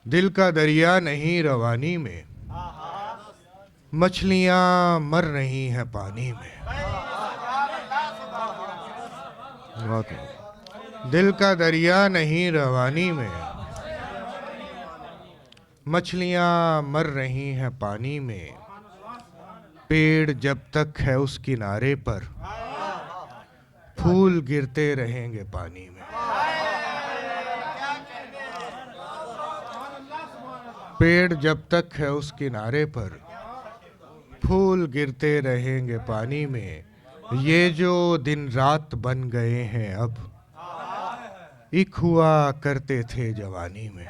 دل کا دریا نہیں روانی میں، مچھلیاں مر رہی ہیں پانی میں۔ دل کا دریا نہیں روانی میں، مچھلیاں مر رہی ہیں پانی میں۔ پیڑ جب تک ہے اس کنارے پر، پھول گرتے رہیں گے پانی میں۔ پیڑ جب تک ہے اس کنارے پر، پھول گرتے رہیں گے پانی میں۔ یہ جو دن رات بن گئے ہیں اب، ایک ہوا کرتے تھے جوانی میں۔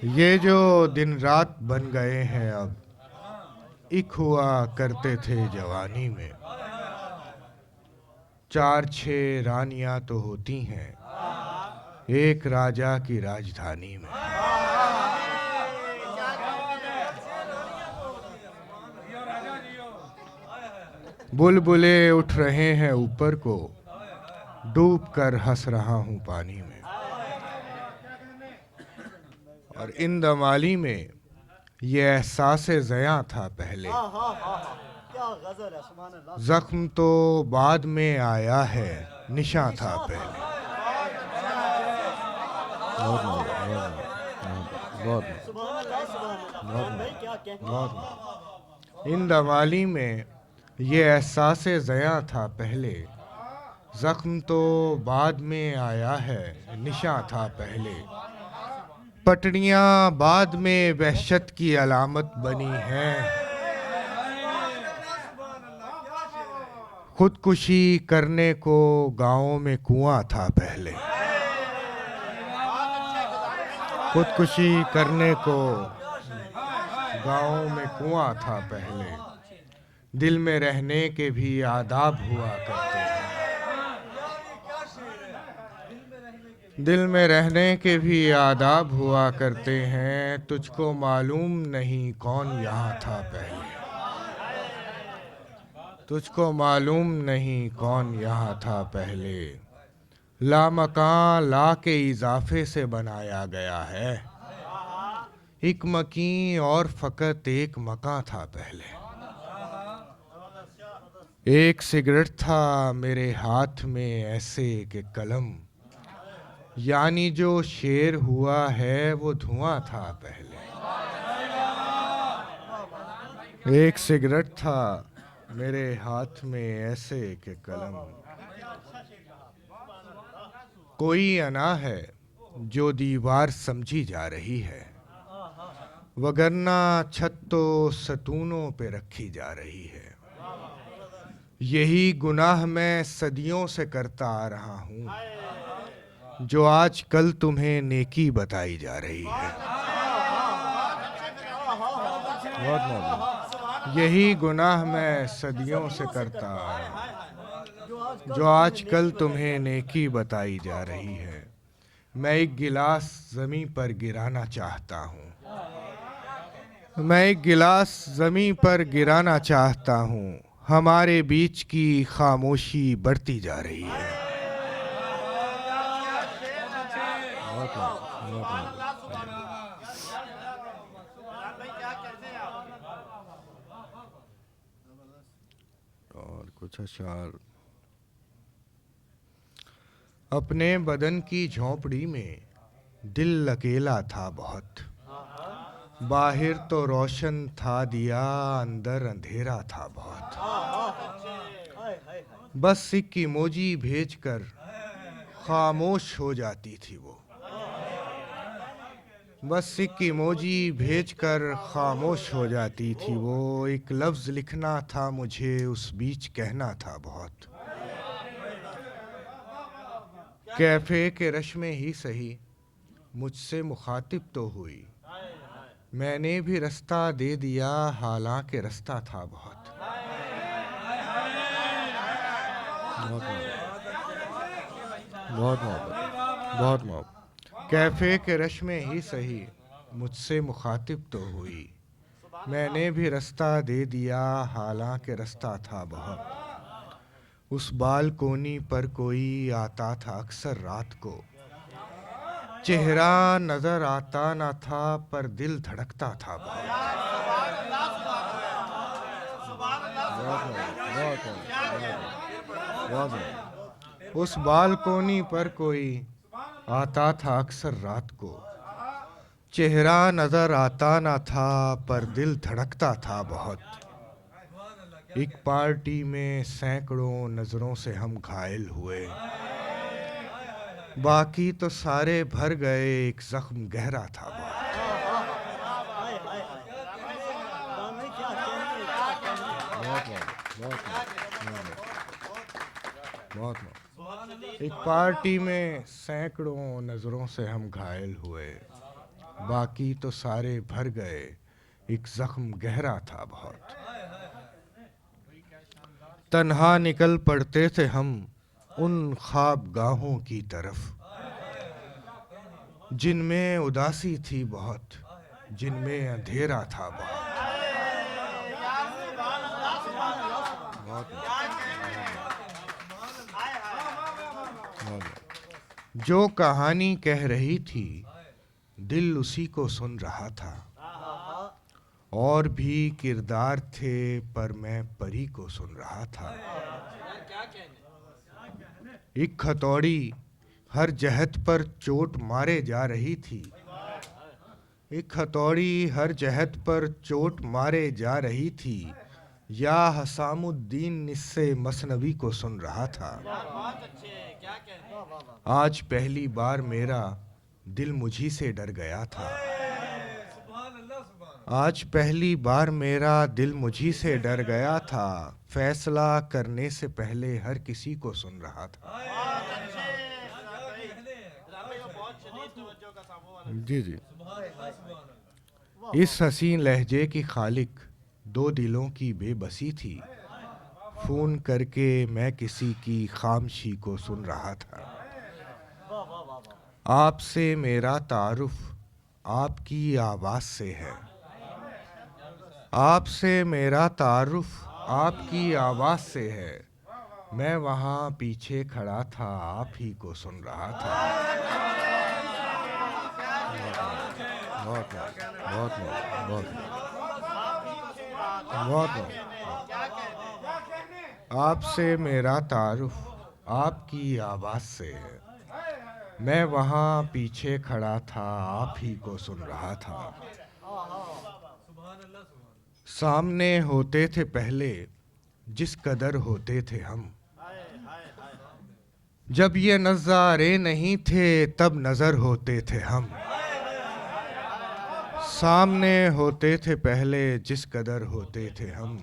یہ جو دن رات بن گئے ہیں اب، ایک ہوا کرتے تھے جوانی میں۔ چار چھ رانیاں تو ہوتی ہیں ایک راجا کی راجدھانی میں۔ بلبلے اٹھ رہے ہیں اوپر کو، ڈوب کر ہنس رہا ہوں پانی میں۔ اور ان دمالی میں یہ احساس زیاں تھا پہلے، زخم تو بعد میں آیا ہے نشاں تھا پہلے۔ ان دمالی میں یہ احساس زیاں تھا پہلے، زخم تو بعد میں آیا ہے نشاں تھا پہلے۔ پٹڑیاں بعد میں وحشت کی علامت بنی ہیں، خودکشی کرنے کو گاؤں میں کنواں تھا پہلے۔ خودکشی کرنے کو گاؤں میں کنواں تھا پہلے۔ دل میں رہنے کے بھی آداب ہوا کرتے ہیں، دل میں رہنے کے بھی آداب ہوا کرتے ہیں۔ تجھ کو معلوم نہیں کون یہاں تھا پہلے، تجھ کو معلوم نہیں کون یہاں تھا پہلے۔ لامکاں لا کے اضافے سے بنایا گیا ہے، ایک مکیں اور فقط ایک مکاں تھا پہلے۔ ایک سگریٹ تھا میرے ہاتھ میں ایسے کہ قلم، یعنی جو شعر ہوا ہے وہ دھواں تھا پہلے۔ ایک سگریٹ تھا میرے ہاتھ میں ایسے کہ قلم، کوئی انا ہے جو دیوار سمجھی جا رہی ہے، وگرنہ چھت تو ستونوں پہ رکھی جا رہی ہے۔ یہی گناہ میں صدیوں سے کرتا آ رہا ہوں، جو آج کل تمہیں نیکی بتائی جا رہی ہے۔ یہی گناہ میں صدیوں سے کرتا آ رہا ہوں، جو آج کل تمہیں نیکی بتائی جا رہی ہے۔ میں ایک گلاس زمین پر گرانا چاہتا ہوں، میں ایک گلاس زمین پر گرانا چاہتا ہوں، ہمارے بیچ کی خاموشی بڑھتی جا رہی ہے۔ اور کچھ اشعار۔ اپنے بدن کی جھونپڑی میں دل اکیلا تھا بہت، باہر تو روشن تھا دیا اندر اندھیرا تھا بہت۔ بس ایک ایموجی بھیج کر خاموش ہو جاتی تھی وہ، بس ایک ایموجی بھیج کر خاموش ہو جاتی تھی وہ۔ ایک لفظ لکھنا تھا مجھے اس بیچ کہنا تھا بہت، کیفے کے رش میں ہی سہی مجھ سے مخاطب تو ہوئی، میں نے بھی رستہ دے دیا حالانکہ رستہ تھا بہت۔ بہت محبت، بہت محبت۔ کیفے کے رش میں ہی سہی مجھ سے مخاطب تو ہوئی، میں نے بھی رستہ دے دیا حالانکہ رستہ تھا بہت۔ اس بالکونی پر کوئی آتا تھا اکثر رات کو، چہرہ نظر آتا نہ تھا پر دل دھڑکتا تھا بہت۔ اس بالکونی پر کوئی آتا تھا اکثر رات کو، چہرہ نظر آتا نہ تھا پر دل دھڑکتا تھا بہت۔ ایک پارٹی میں سینکڑوں نظروں سے ہم گھائل ہوئے، باقی تو سارے بھر گئے، ایک زخم گہرا تھا بہت۔ ایک پارٹی میں سینکڑوں نظروں سے ہم گھائل ہوئے، باقی تو سارے بھر گئے، ایک زخم گہرا تھا بہت۔ تنہا نکل پڑتے تھے ہم ان خواب گاہوں کی طرف، جن میں اداسی تھی بہت، جن میں اندھیرا تھا بہت۔ جو کہانی کہہ رہی تھی دل اسی کو سن رہا تھا، اور بھی کردار تھے پر میں پری کو سن رہا تھا۔ ایک ہتھوڑی ہر جہت پر چوٹ مارے جا رہی تھی، ایک ہتھوڑی ہر جہت پر چوٹ مارے جا رہی تھی، یا حسام الدین نثر مثنوی کو سن رہا تھا۔ آج پہلی بار میرا دل مجھی سے ڈر گیا تھا، آج پہلی بار میرا دل مجھی سے ڈر گیا تھا، فیصلہ کرنے سے پہلے ہر کسی کو سن رہا تھا۔ جی جی، اس حسین لہجے کی خالق دو دلوں کی بے بسی تھی، فون کر کے میں کسی کی خاموشی کو سن رہا تھا۔ آپ سے میرا تعارف آپ کی آواز سے ہے، آپ سے میرا تعارف آپ کی آواز سے ہے، میں وہاں پیچھے کھڑا تھا آپ ہی کو سن رہا تھا۔ آپ سے میرا تعارف آپ کی آواز سے ہے، میں وہاں پیچھے کھڑا تھا آپ ہی کو سن رہا تھا۔ سامنے ہوتے تھے پہلے جس قدر ہوتے تھے ہم، جب یہ نظارے نہیں تھے تب نظر ہوتے تھے ہم۔ سامنے ہوتے تھے پہلے جس قدر ہوتے تھے ہم،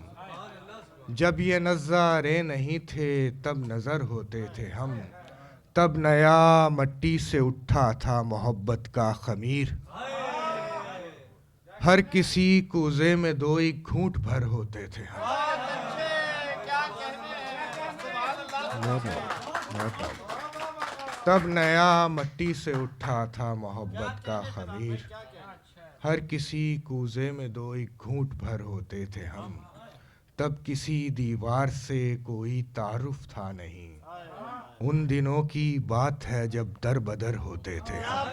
جب یہ نظارے نہیں تھے تب نظر ہوتے تھے ہم۔ تب نیا مٹی سے اٹھا تھا محبت کا خمیر، ہر کسی کوزے میں دو ایک گھونٹ بھر ہوتے تھے ہم۔ تب نیا مٹی سے اٹھا تھا محبت کا خمیر، ہر کسی کوزے میں دو ایک گھونٹ بھر ہوتے تھے ہم۔ تب کسی دیوار سے کوئی تعارف تھا نہیں، ان دنوں کی بات ہے جب در بدر ہوتے تھے ہم۔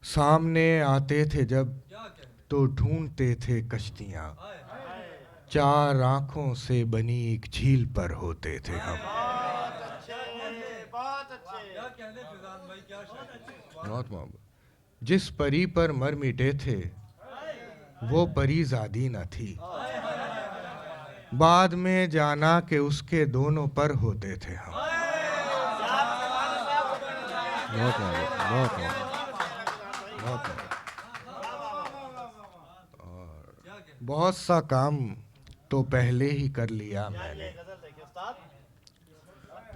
سامنے آتے تھے جب تو ڈھونڈتے تھے کشتیاں، چار آنکھوں سے بنی ایک جھیل پر ہوتے تھے ہم۔ بہت محبت۔ جس پری پر مر مٹے تھے وہ پری زادی نہ تھی، بعد میں جانا کہ اس کے دونوں پر ہوتے تھے ہم۔ بہت سا کام تو پہلے ہی کر لیا میں نے،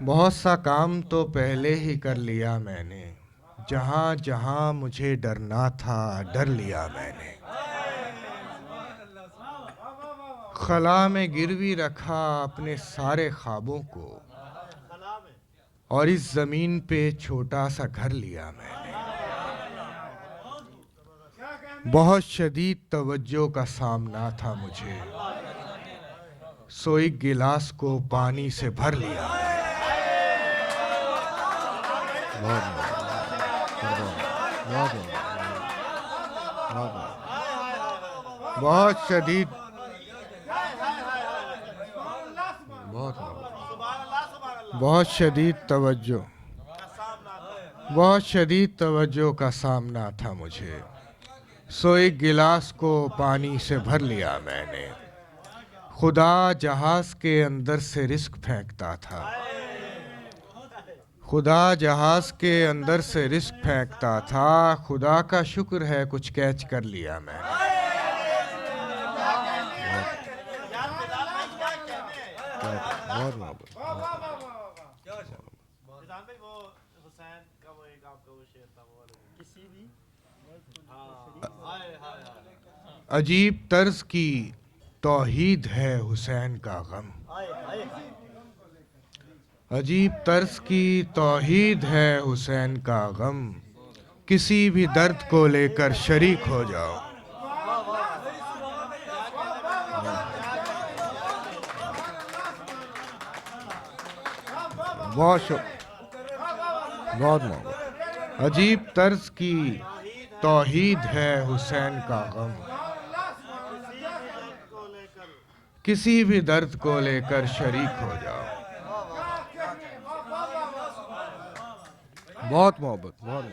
بہت سا کام تو پہلے ہی کر لیا میں نے، جہاں جہاں مجھے ڈرنا تھا ڈر لیا میں نے۔ خلا میں گروی رکھا اپنے سارے خوابوں کو، اور اس زمین پہ چھوٹا سا گھر لیا میں نے۔ بہت شدید توجہ کا سامنا تھا مجھے، سو ایک گلاس کو پانی سے بھر لیا۔ بہت شدید توجہ کا سامنا تھا مجھے، سو ایک گلاس کو پانی سے بھر لیا میں نے۔ خدا جہاز کے اندر سے رزق پھینکتا تھا، خدا جہاز کے اندر سے رزق پھینکتا تھا، خدا کا شکر ہے کچھ کیچ کر لیا میں نے۔ عجیب طرز کی توحید ہے حسین کا غم، عجیب طرز کی توحید ہے حسین کا غم، کسی بھی درد کو لے کر شریک ہو جاؤ۔ عجیب طرز کی توحید ہے حسین کا غم، کسی بھی درد کو لے کر شریک ہو جاؤ۔ بہت محبت، بہت